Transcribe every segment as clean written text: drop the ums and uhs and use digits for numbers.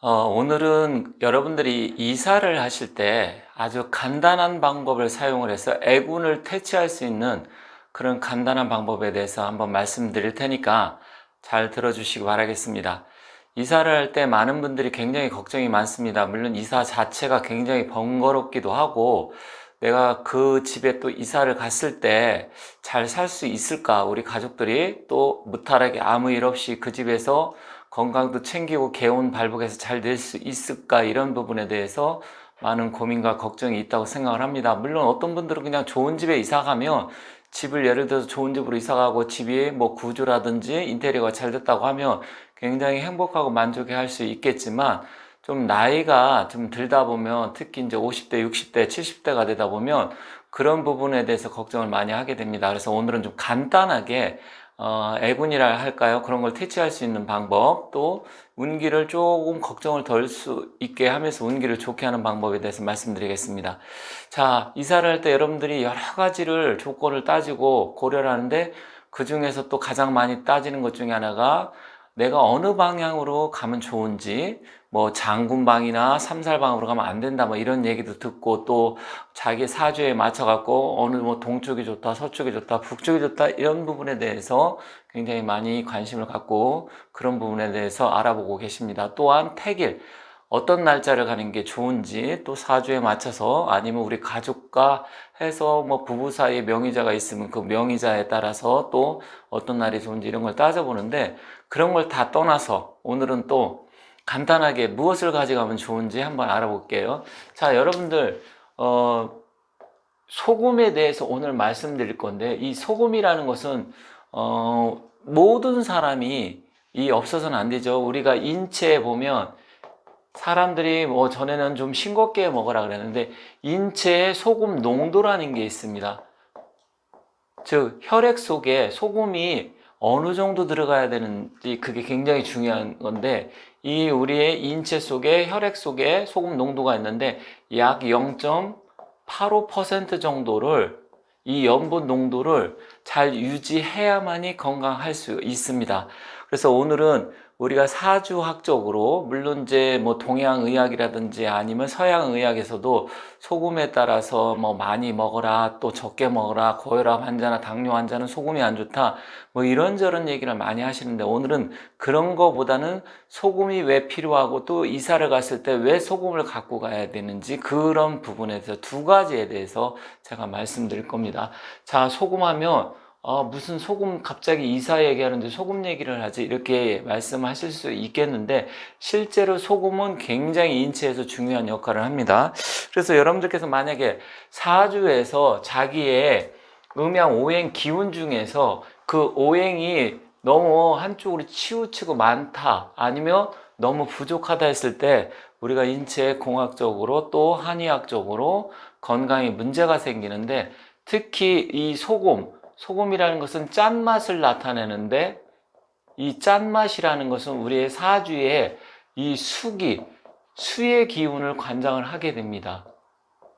오늘은 여러분들이 이사를 하실 때 아주 간단한 방법을 사용을 해서 애군을 퇴치할 수 있는 그런 간단한 방법에 대해서 한번 말씀드릴 테니까 잘 들어주시기 바라겠습니다. 이사를 할 때 많은 분들이 굉장히 걱정이 많습니다. 물론 이사 자체가 굉장히 번거롭기도 하고 내가 그 집에 또 이사를 갔을 때 잘 살 수 있을까? 우리 가족들이 또 무탈하게 아무 일 없이 그 집에서 건강도 챙기고 개운 발복해서 잘 될 수 있을까? 이런 부분에 대해서 많은 고민과 걱정이 있다고 생각을 합니다. 물론 어떤 분들은 그냥 좋은 집에 이사 가면 집을 예를 들어서 좋은 집으로 이사 가고 집이 뭐 구조라든지 인테리어가 잘 됐다고 하면 굉장히 행복하고 만족해 할 수 있겠지만 좀 나이가 좀 들다 보면 특히 이제 50대, 60대, 70대가 되다 보면 그런 부분에 대해서 걱정을 많이 하게 됩니다. 그래서 오늘은 좀 간단하게 애군이라 할까요? 그런 걸 퇴치할 수 있는 방법, 또 운기를 조금 걱정을 덜 수 있게 하면서 운기를 좋게 하는 방법에 대해서 말씀드리겠습니다. 자, 이사를 할 때 여러분들이 여러 가지를 조건을 따지고 고려를 하는데 그 중에서 또 가장 많이 따지는 것 중에 하나가 내가 어느 방향으로 가면 좋은지, 뭐 장군방이나 삼살방으로 가면 안 된다 뭐 이런 얘기도 듣고, 또 자기 사주에 맞춰 갖고 어느 뭐 동쪽이 좋다, 서쪽이 좋다, 북쪽이 좋다 이런 부분에 대해서 굉장히 많이 관심을 갖고 그런 부분에 대해서 알아보고 계십니다. 또한 택일, 어떤 날짜를 가는 게 좋은지, 또 사주에 맞춰서 아니면 우리 가족과 해서 뭐 부부 사이에 명의자가 있으면 그 명의자에 따라서 또 어떤 날이 좋은지 이런 걸 따져보는데, 그런 걸 다 떠나서 오늘은 또 간단하게 무엇을 가져가면 좋은지 한번 알아볼게요. 자, 여러분들 소금에 대해서 오늘 말씀드릴 건데, 이 소금이라는 것은 모든 사람이 이 없어서는 안 되죠. 우리가 인체에 보면 사람들이 뭐 전에는 좀 싱겁게 먹으라 그랬는데 인체에 소금 농도라는 게 있습니다. 즉 혈액 속에 소금이 어느 정도 들어가야 되는지 그게 굉장히 중요한 건데, 이 우리의 인체 속에 혈액 속에 소금 농도가 있는데 약 0.85% 정도를, 이 염분 농도를 잘 유지해야만이 건강할 수 있습니다. 그래서 오늘은 우리가 사주학적으로, 물론 이제 뭐 동양의학이라든지 아니면 서양의학에서도 소금에 따라서 뭐 많이 먹어라, 또 적게 먹어라, 고혈압 환자나 당뇨 환자는 소금이 안 좋다, 뭐 이런저런 얘기를 많이 하시는데, 오늘은 그런 거보다는 소금이 왜 필요하고 또 이사를 갔을 때 왜 소금을 갖고 가야 되는지, 그런 부분에 대해서 두 가지에 대해서 제가 말씀드릴 겁니다. 자, 소금하면 무슨 소금 갑자기 이사 얘기하는데 소금 얘기를 하지, 이렇게 말씀하실 수 있겠는데, 실제로 소금은 굉장히 인체에서 중요한 역할을 합니다. 그래서 여러분들께서 만약에 사주에서 자기의 음양 오행 기운 중에서 그 오행이 너무 한쪽으로 치우치고 많다, 아니면 너무 부족하다 했을 때 우리가 인체 공학적으로 또 한의학적으로 건강에 문제가 생기는데, 특히 이 소금이라는 것은 짠맛을 나타내는데, 이 짠맛이라는 것은 우리의 사주에 이 수의 기운을 관장을 하게 됩니다.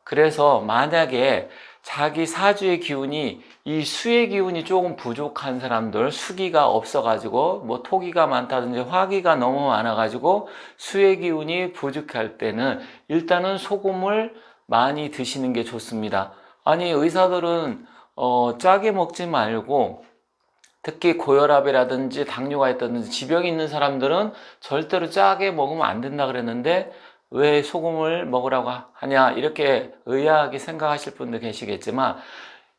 그래서 만약에 자기 사주의 기운이, 이 수의 기운이 조금 부족한 사람들, 수기가 없어가지고 뭐 토기가 많다든지 화기가 너무 많아가지고 수의 기운이 부족할 때는 일단은 소금을 많이 드시는 게 좋습니다. 아니, 의사들은 짜게 먹지 말고, 특히 고혈압이라든지 당뇨가 있다든지 지병이 있는 사람들은 절대로 짜게 먹으면 안 된다 그랬는데 왜 소금을 먹으라고 하냐, 이렇게 의아하게 생각하실 분도 계시겠지만,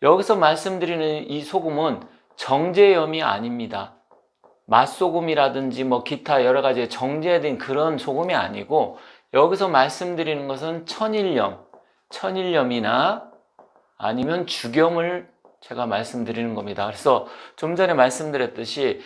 여기서 말씀드리는 이 소금은 정제염이 아닙니다. 맛소금이라든지 뭐 기타 여러 가지 정제된 그런 소금이 아니고, 여기서 말씀드리는 것은 천일염이나 아니면 죽염을 제가 말씀드리는 겁니다. 그래서 좀 전에 말씀드렸듯이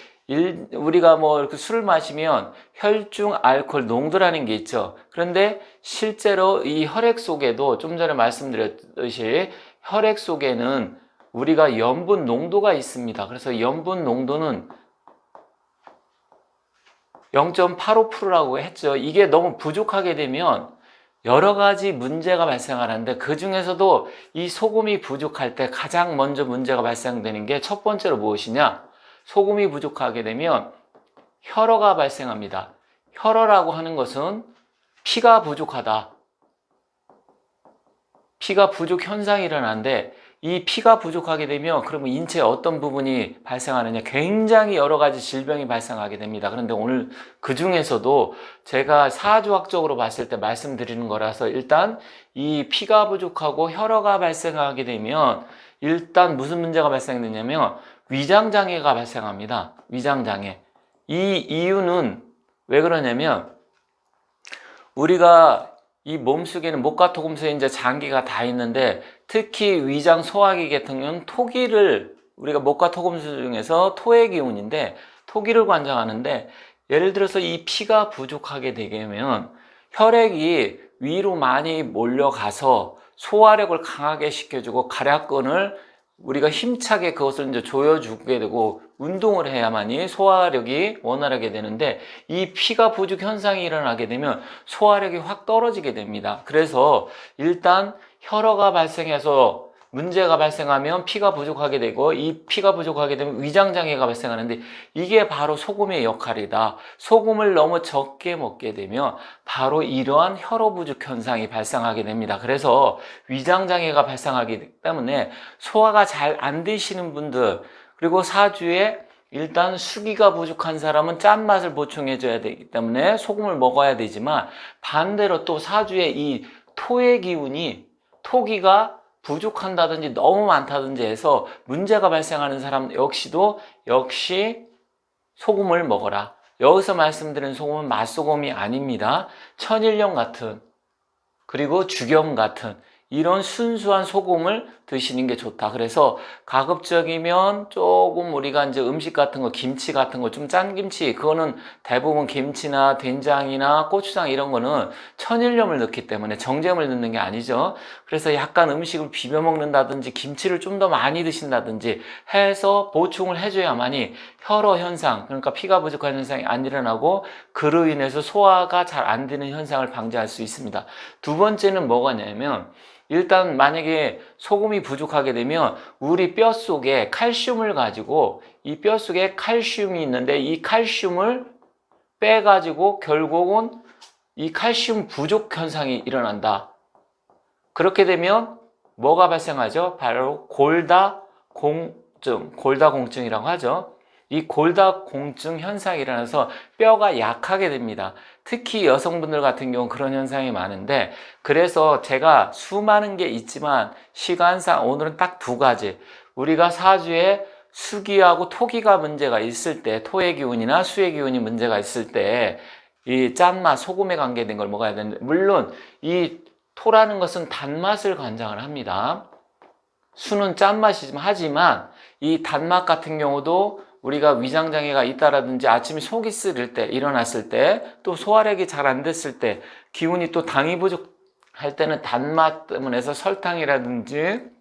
우리가 뭐 이렇게 술을 마시면 혈중 알코올 농도라는 게 있죠. 그런데 실제로 이 혈액 속에도 좀 전에 말씀드렸듯이 혈액 속에는 우리가 염분 농도가 있습니다. 그래서 염분 농도는 0.85%라고 했죠. 이게 너무 부족하게 되면 여러 가지 문제가 발생하는데, 그 중에서도 이 소금이 부족할 때 가장 먼저 문제가 발생되는 게 첫 번째로 무엇이냐? 소금이 부족하게 되면 혈어가 발생합니다. 혈어라고 하는 것은 피가 부족하다. 피가 부족 현상이 일어나는데 이 피가 부족하게 되면 그러면 인체에 어떤 부분이 발생하느냐? 굉장히 여러 가지 질병이 발생하게 됩니다. 그런데 오늘 그 중에서도 제가 사주학적으로 봤을 때 말씀드리는 거라서 일단 이 피가 부족하고 혈어가 발생하게 되면 일단 무슨 문제가 발생되냐면 위장장애가 발생합니다. 위장장애. 이 이유는 왜 그러냐면 우리가 이 몸속에는 목과 토금수에 이제 장기가 다 있는데 특히 위장 소화기 같은 경우는 토기를 우리가 목과 토금수 중에서 토의 기운인데 토기를 관장하는데 예를 들어서 이 피가 부족하게 되면 혈액이 위로 많이 몰려가서 소화력을 강하게 시켜주고 가략근을 우리가 힘차게 그것을 이제 조여주게 되고 운동을 해야만이 소화력이 원활하게 되는데 이 피가 부족 현상이 일어나게 되면 소화력이 확 떨어지게 됩니다. 그래서 일단 혈어가 발생해서 문제가 발생하면 피가 부족하게 되고 이 피가 부족하게 되면 위장장애가 발생하는데 이게 바로 소금의 역할이다. 소금을 너무 적게 먹게 되면 바로 이러한 혈어 부족 현상이 발생하게 됩니다. 그래서 위장장애가 발생하기 때문에 소화가 잘 안 되시는 분들 그리고 사주에 일단 수기가 부족한 사람은 짠맛을 보충해 줘야 되기 때문에 소금을 먹어야 되지만 반대로 또 사주에 이 토의 기운이 토기가 부족한다든지 너무 많다든지 해서 문제가 발생하는 사람 역시 소금을 먹어라. 여기서 말씀드린 소금은 맛소금이 아닙니다. 천일염 같은 그리고 죽염 같은 이런 순수한 소금을 드시는 게 좋다. 그래서 가급적이면 조금 우리가 이제 음식 같은 거, 김치 같은 거, 좀 짠 김치, 그거는 대부분 김치나 된장이나 고추장 이런 거는 천일염을 넣기 때문에 정제염을 넣는 게 아니죠. 그래서 약간 음식을 비벼 먹는다든지 김치를 좀 더 많이 드신다든지 해서 보충을 해줘야만이 혈어 현상, 그러니까 피가 부족한 현상이 안 일어나고 그로 인해서 소화가 잘 안 되는 현상을 방지할 수 있습니다. 두 번째는 뭐가냐면 일단 만약에 소금이 부족하게 되면 우리 뼈 속에 칼슘을 가지고 이 뼈 속에 칼슘이 있는데 이 칼슘을 빼가지고 결국은 이 칼슘 부족 현상이 일어난다. 그렇게 되면 뭐가 발생하죠? 바로 골다공증이라고 하죠. 이 골다공증 현상이 일어나서 뼈가 약하게 됩니다. 특히 여성분들 같은 경우는 그런 현상이 많은데 그래서 제가 수많은 게 있지만 시간상 오늘은 딱 두 가지 우리가 사주에 수기하고 토기가 문제가 있을 때 토의 기운이나 수의 기운이 문제가 있을 때 이 짠맛, 소금에 관계된 걸 먹어야 되는데 물론 이 토라는 것은 단맛을 관장을 합니다. 수는 짠맛이지만 하지만 이 단맛 같은 경우도 우리가 위장장애가 있다라든지 아침에 속이 쓰릴 때 일어났을 때 또 소화력이 잘 안 됐을 때 기운이 또 당이 부족할 때는 단맛 때문에 해서 설탕이라든지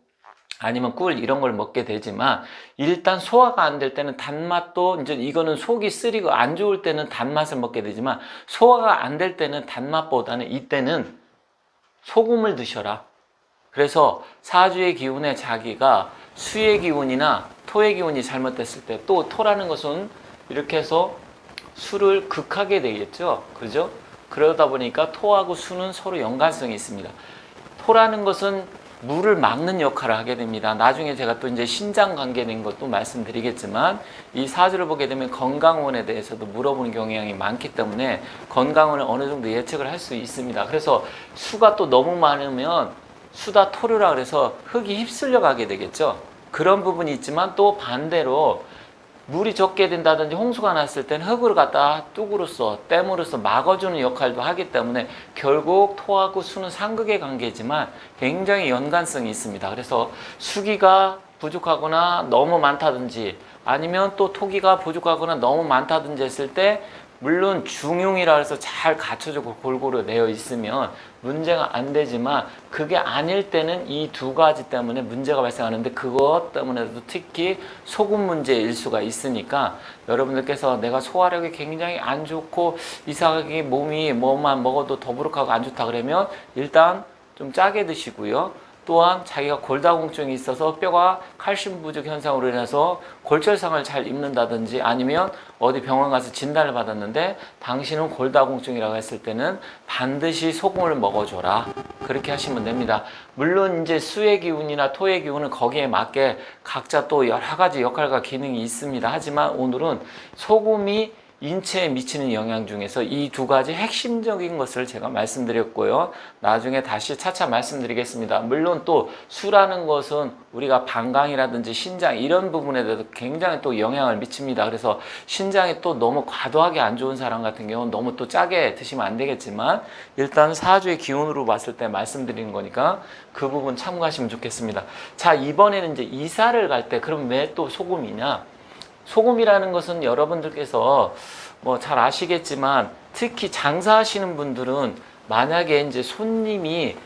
아니면 꿀 이런 걸 먹게 되지만 일단 소화가 안 될 때는 단맛도 이제 이거는 속이 쓰리고 안 좋을 때는 단맛을 먹게 되지만 소화가 안 될 때는 단맛보다는 이때는 소금을 드셔라. 그래서 사주의 기운에 자기가 수의 기운이나 토의 기운이 잘못됐을 때 또 토라는 것은 이렇게 해서 수를 극하게 되겠죠. 그죠? 그러다 보니까 토하고 수는 서로 연관성이 있습니다. 토라는 것은 물을 막는 역할을 하게 됩니다. 나중에 제가 또 이제 신장 관계된 것도 말씀드리겠지만 이 사주를 보게 되면 건강원에 대해서도 물어보는 경향이 많기 때문에 건강원을 어느 정도 예측을 할 수 있습니다. 그래서 수가 또 너무 많으면 수다 토류라 그래서 흙이 휩쓸려 가게 되겠죠. 그런 부분이 있지만 또 반대로 물이 적게 된다든지 홍수가 났을 때는 흙을 갖다 뚝으로써 댐으로써 막아주는 역할도 하기 때문에 결국 토하고 수는 상극의 관계지만 굉장히 연관성이 있습니다. 그래서 수기가 부족하거나 너무 많다든지 아니면 또 토기가 부족하거나 너무 많다든지 했을 때 물론 중용이라 해서 잘 갖춰지고 골고루 되어 있으면 문제가 안 되지만 그게 아닐 때는 이 두 가지 때문에 문제가 발생하는데 그것 때문에도 특히 소금 문제일 수가 있으니까 여러분들께서 내가 소화력이 굉장히 안 좋고 이상하게 몸이 뭐만 먹어도 더부룩하고 안 좋다 그러면 일단 좀 짜게 드시고요. 또한 자기가 골다공증이 있어서 뼈가 칼슘 부족 현상으로 인해서 골절상을 잘 입는다든지 아니면 어디 병원 가서 진단을 받았는데 당신은 골다공증이라고 했을 때는 반드시 소금을 먹어줘라. 그렇게 하시면 됩니다. 물론 이제 수의 기운이나 토의 기운은 거기에 맞게 각자 또 여러 가지 역할과 기능이 있습니다. 하지만 오늘은 소금이 인체에 미치는 영향 중에서 이 두 가지 핵심적인 것을 제가 말씀드렸고요. 나중에 다시 차차 말씀드리겠습니다. 물론 또 술하는 것은 우리가 방광이라든지 신장 이런 부분에 대해서 굉장히 또 영향을 미칩니다. 그래서 신장이 또 너무 과도하게 안 좋은 사람 같은 경우는 너무 또 짜게 드시면 안 되겠지만 일단 사주의 기운으로 봤을 때 말씀드리는 거니까 그 부분 참고하시면 좋겠습니다. 자, 이번에는 이제 이사를 갈 때 그럼 왜 또 소금이냐? 소금이라는 것은 여러분들께서 뭐 잘 아시겠지만 특히 장사하시는 분들은 만약에 이제 손님이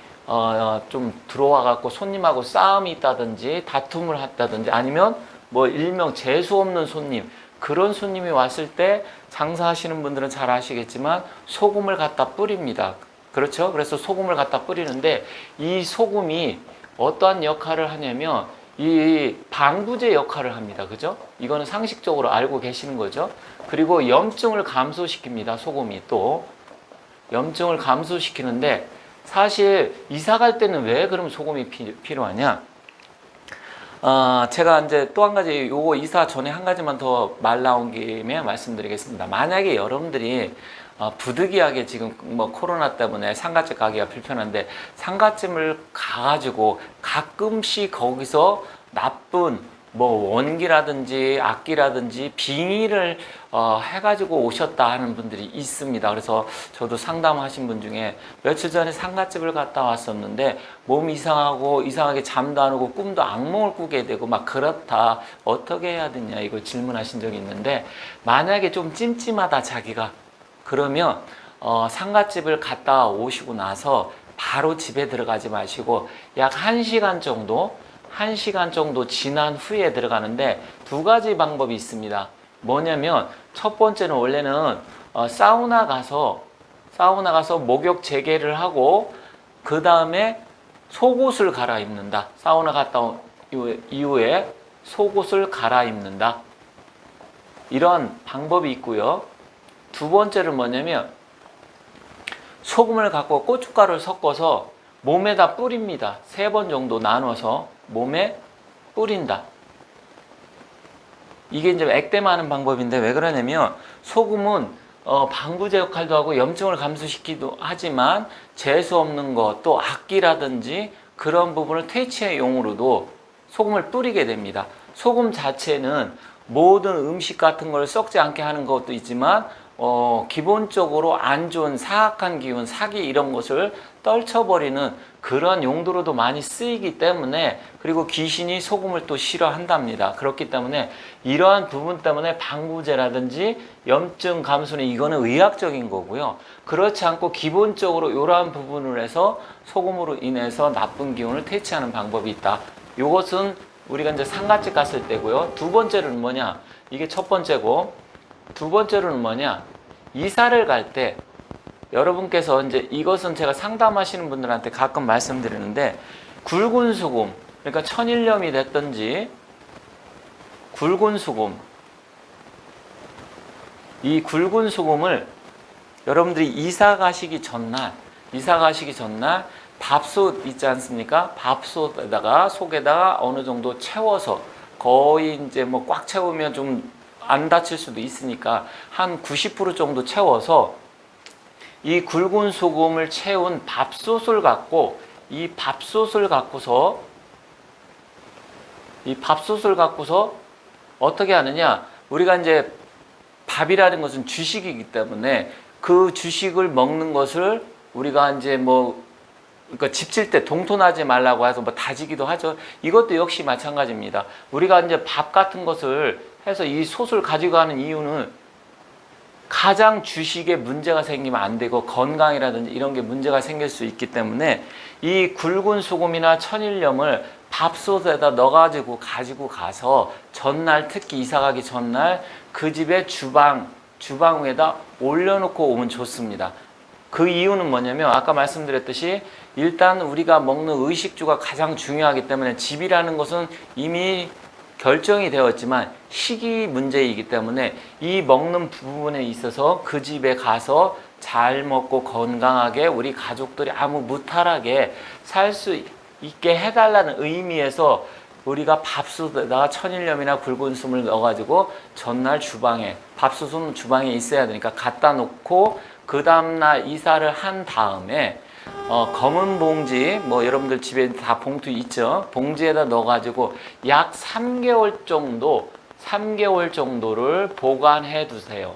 좀 들어와 갖고 손님하고 싸움이 있다든지 다툼을 했다든지 아니면 뭐 일명 재수 없는 손님 그런 손님이 왔을 때 장사하시는 분들은 잘 아시겠지만 소금을 갖다 뿌립니다. 그렇죠? 그래서 소금을 갖다 뿌리는데 이 소금이 어떠한 역할을 하냐면 이 방부제 역할을 합니다. 그죠? 이거는 상식적으로 알고 계시는 거죠. 그리고 염증을 감소시킵니다. 소금이 또 염증을 감소시키는데 사실 이사 갈 때는 왜 그럼 소금이 필요하냐? 제가 이제 또 한 가지 요거 이사 전에 한 가지만 더 말 나온 김에 말씀드리겠습니다. 만약에 여러분들이 부득이하게 지금 뭐 코로나 때문에 상가집 가기가 불편한데 상가집을 가가지고 가끔씩 거기서 나쁜 뭐 원기라든지 악기라든지 빙의를 해가지고 오셨다 하는 분들이 있습니다. 그래서 저도 상담하신 분 중에 며칠 전에 상가집을 갔다 왔었는데 몸이 이상하고 이상하게 잠도 안 오고 꿈도 악몽을 꾸게 되고 막 그렇다 어떻게 해야 되냐 이걸 질문하신 적이 있는데 만약에 좀 찜찜하다 자기가 그러면 상가집을 갔다 오시고 나서 바로 집에 들어가지 마시고 약 1시간 정도 지난 후에 들어가는데 두 가지 방법이 있습니다. 뭐냐면 첫 번째는 원래는 사우나 가서 목욕 재개를 하고 그 다음에 속옷을 갈아입는다. 사우나 갔다 온 이후에 속옷을 갈아입는다. 이런 방법이 있고요. 두 번째는 뭐냐면 소금을 갖고 고춧가루를 섞어서 몸에다 뿌립니다. 3번 정도 나눠서 몸에 뿌린다. 이게 이제 액땜하는 방법인데 왜 그러냐면 소금은 방부제 역할도 하고 염증을 감소시키기도 하지만 재수 없는 것 또 악기라든지 그런 부분을 퇴치의 용으로도 소금을 뿌리게 됩니다. 소금 자체는 모든 음식 같은 걸 썩지 않게 하는 것도 있지만 기본적으로 안 좋은 사악한 기운, 사기 이런 것을 떨쳐버리는 그런 용도로도 많이 쓰이기 때문에 그리고 귀신이 소금을 또 싫어한답니다. 그렇기 때문에 이러한 부분 때문에 방부제라든지 염증 감소는 이거는 의학적인 거고요. 그렇지 않고 기본적으로 이러한 부분을 해서 소금으로 인해서 나쁜 기운을 퇴치하는 방법이 있다. 이것은 우리가 이제 상가집 갔을 때고요. 두 번째로는 뭐냐? 이게 첫 번째고 두 번째로는 뭐냐? 이사를 갈 때 여러분께서 이제 이것은 제가 상담하시는 분들한테 가끔 말씀드리는데 굵은 수금, 그러니까 천일염이 됐든지 굵은 수금, 이 굵은 수금을 여러분들이 이사 가시기 전날 밥솥 있지 않습니까? 밥솥에다가 속에다가 어느 정도 채워서 거의 이제 뭐 꽉 채우면 좀 안 다칠 수도 있으니까 한 90% 정도 채워서 이 굵은 소금을 채운 밥솥을 갖고 이 밥솥을 갖고서 어떻게 하느냐? 우리가 이제 밥이라는 것은 주식이기 때문에 그 주식을 먹는 것을 우리가 이제 뭐 그러니까 집질 때 동토나지 말라고 해서 뭐 다지기도 하죠. 이것도 역시 마찬가지입니다. 우리가 이제 밥 같은 것을 해서 이 솥을 가지고 가는 이유는 가장 주식에 문제가 생기면 안 되고 건강이라든지 이런 게 문제가 생길 수 있기 때문에 이 굵은 소금이나 천일염을 밥솥에다 넣어가지고 가서 전날 특히 이사 가기 전날 그 집의 주방 위에다 올려놓고 오면 좋습니다. 그 이유는 뭐냐면 아까 말씀드렸듯이 일단 우리가 먹는 의식주가 가장 중요하기 때문에 집이라는 것은 이미 결정이 되었지만 시기 문제이기 때문에 이 먹는 부분에 있어서 그 집에 가서 잘 먹고 건강하게 우리 가족들이 아무 무탈하게 살 수 있게 해달라는 의미에서 우리가 밥솥에다가 천일염이나 굵은 숨을 넣어가지고 전날 주방에, 밥솥은 주방에 있어야 되니까 갖다 놓고 그 다음날 이사를 한 다음에 검은 봉지, 뭐 여러분들 집에 다 봉투 있죠? 봉지에다 넣어가지고 약 3개월 정도를 보관해 두세요.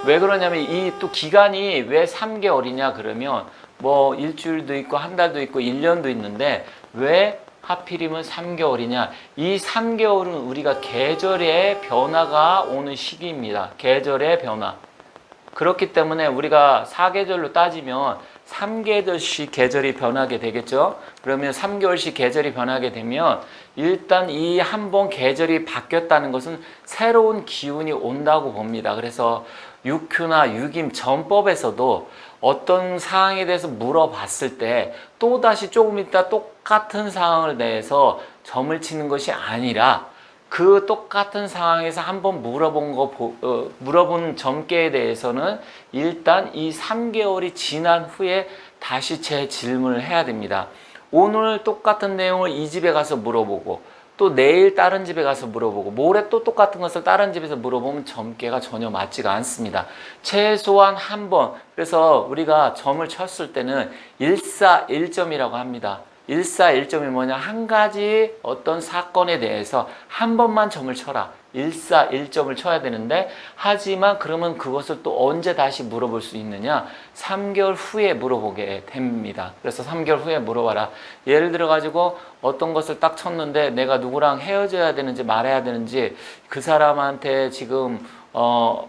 왜 그러냐면 이 또 기간이 왜 3개월이냐 그러면 뭐 일주일도 있고 한 달도 있고 1년도 있는데 왜 하필이면 3개월이냐? 이 3개월은 우리가 계절의 변화가 오는 시기입니다. 계절의 변화. 그렇기 때문에 우리가 사계절로 따지면 3계절씩 계절이 변하게 되겠죠. 그러면 3개월씩 계절이 변하게 되면 일단 이 한 번 계절이 바뀌었다는 것은 새로운 기운이 온다고 봅니다. 그래서 육휴나 육임 전법에서도 어떤 사항에 대해서 물어봤을 때 또다시 조금 있다 똑같은 상황을 대해서 점을 치는 것이 아니라 그 똑같은 상황에서 한번 물어본 점괘에 대해서는 일단 이 3개월이 지난 후에 다시 재질문을 해야 됩니다. 오늘 똑같은 내용을 이 집에 가서 물어보고 또 내일 다른 집에 가서 물어보고 모레 또 똑같은 것을 다른 집에서 물어보면 점괘가 전혀 맞지가 않습니다. 최소한 한 번, 그래서 우리가 점을 쳤을 때는 일사일점이라고 합니다. 일사일점이 뭐냐? 한 가지 어떤 사건에 대해서 한 번만 점을 쳐라. 일사일점을 쳐야 되는데 하지만 그러면 그것을 또 언제 다시 물어볼 수 있느냐? 3개월 후에 물어보게 됩니다. 그래서 3개월 후에 물어봐라. 예를 들어 가지고 어떤 것을 딱 쳤는데 내가 누구랑 헤어져야 되는지 말아야 되는지 그 사람한테 지금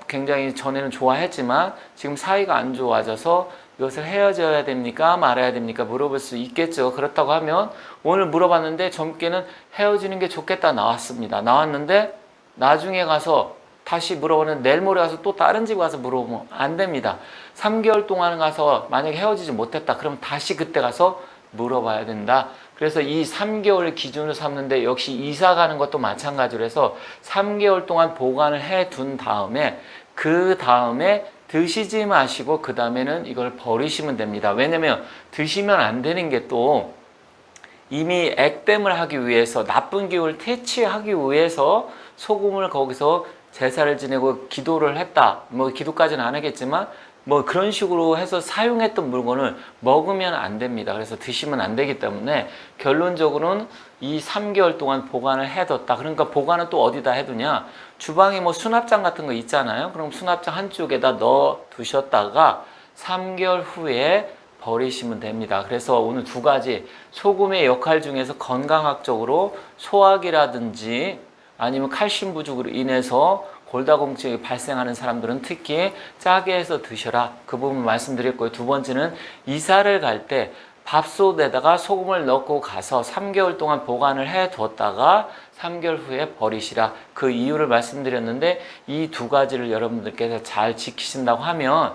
굉장히 전에는 좋아했지만 지금 사이가 안 좋아져서 이것을 헤어져야 됩니까? 말아야 됩니까? 물어볼 수 있겠죠. 그렇다고 하면 오늘 물어봤는데 점괘는 헤어지는 게 좋겠다 나왔습니다. 나왔는데 나중에 가서 다시 물어보는 내일 모레 가서 또 다른 집 가서 물어보면 안 됩니다. 3개월 동안 가서 만약에 헤어지지 못했다. 그럼 다시 그때 가서 물어봐야 된다. 그래서 이 3개월 기준으로 삼는데 역시 이사 가는 것도 마찬가지로 해서 3개월 동안 보관을 해 둔 다음에 그 다음에 드시지 마시고 그 다음에는 이걸 버리시면 됩니다. 왜냐면 드시면 안 되는 게 또 이미 액땜을 하기 위해서 나쁜 기운을 퇴치하기 위해서 소금을 거기서 제사를 지내고 기도를 했다. 뭐 기도까지는 안 하겠지만 뭐 그런 식으로 해서 사용했던 물건을 먹으면 안 됩니다. 그래서 드시면 안 되기 때문에 결론적으로는 이 3개월 동안 보관을 해뒀다. 그러니까 보관은 또 어디다 해두냐? 주방에 뭐 수납장 같은 거 있잖아요. 그럼 수납장 한쪽에다 넣어 두셨다가 3개월 후에 버리시면 됩니다. 그래서 오늘 두 가지 소금의 역할 중에서 건강학적으로 소화기라든지 아니면 칼슘 부족으로 인해서 골다공증이 발생하는 사람들은 특히 짜게 해서 드셔라. 그 부분 말씀드렸고요. 두 번째는 이사를 갈 때 밥솥에다가 소금을 넣고 가서 3개월 동안 보관을 해 뒀다가 3개월 후에 버리시라. 그 이유를 말씀드렸는데 이 두 가지를 여러분들께서 잘 지키신다고 하면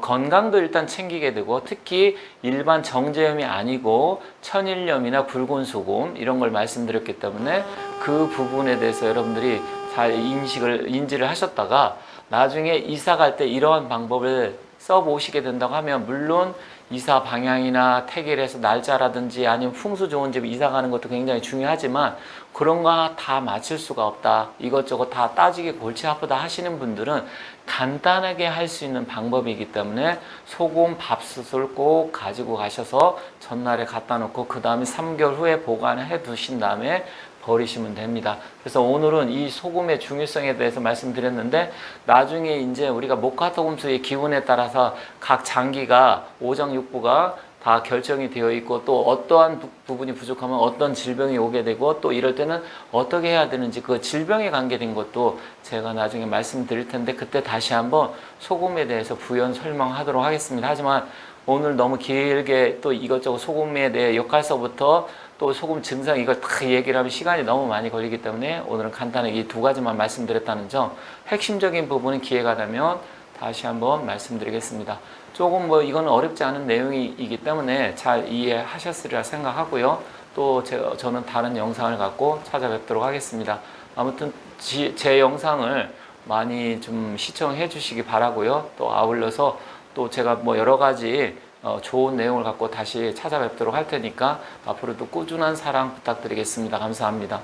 건강도 일단 챙기게 되고 특히 일반 정제염이 아니고 천일염이나 굵은 소금 이런 걸 말씀드렸기 때문에 그 부분에 대해서 여러분들이 잘 인지를 하셨다가 나중에 이사 갈 때 이러한 방법을 써보시게 된다고 하면 물론 이사 방향이나 택일에서 날짜라든지 아니면 풍수 좋은 집 이사 가는 것도 굉장히 중요하지만 그런 거 다 맞출 수가 없다. 이것저것 다 따지게 골치 아프다 하시는 분들은 간단하게 할 수 있는 방법이기 때문에 소금 밥솥을 꼭 가지고 가셔서 전날에 갖다 놓고 그 다음에 3개월 후에 보관을 해 두신 다음에 버리시면 됩니다. 그래서 오늘은 이 소금의 중요성에 대해서 말씀드렸는데 나중에 이제 우리가 목화토금수의 기운에 따라서 각 장기가 오장육부가 다 결정이 되어 있고 또 어떠한 부분이 부족하면 어떤 질병이 오게 되고 또 이럴 때는 어떻게 해야 되는지 그 질병에 관계된 것도 제가 나중에 말씀드릴 텐데 그때 다시 한번 소금에 대해서 부연 설명하도록 하겠습니다. 하지만 오늘 너무 길게 또 이것저것 소금에 대해 역할서부터 또 소금 증상 이걸 다 얘기를 하면 시간이 너무 많이 걸리기 때문에 오늘은 간단하게 이 두 가지만 말씀드렸다는 점 핵심적인 부분은 기회가 되면 다시 한번 말씀드리겠습니다. 조금 뭐 이거는 어렵지 않은 내용이기 때문에 잘 이해하셨으리라 생각하고요. 또 저는 다른 영상을 갖고 찾아뵙도록 하겠습니다. 아무튼 제 영상을 많이 좀 시청해 주시기 바라고요. 또 아울러서 또 제가 뭐 여러 가지 좋은 내용을 갖고 다시 찾아뵙도록 할 테니까 앞으로도 꾸준한 사랑 부탁드리겠습니다. 감사합니다.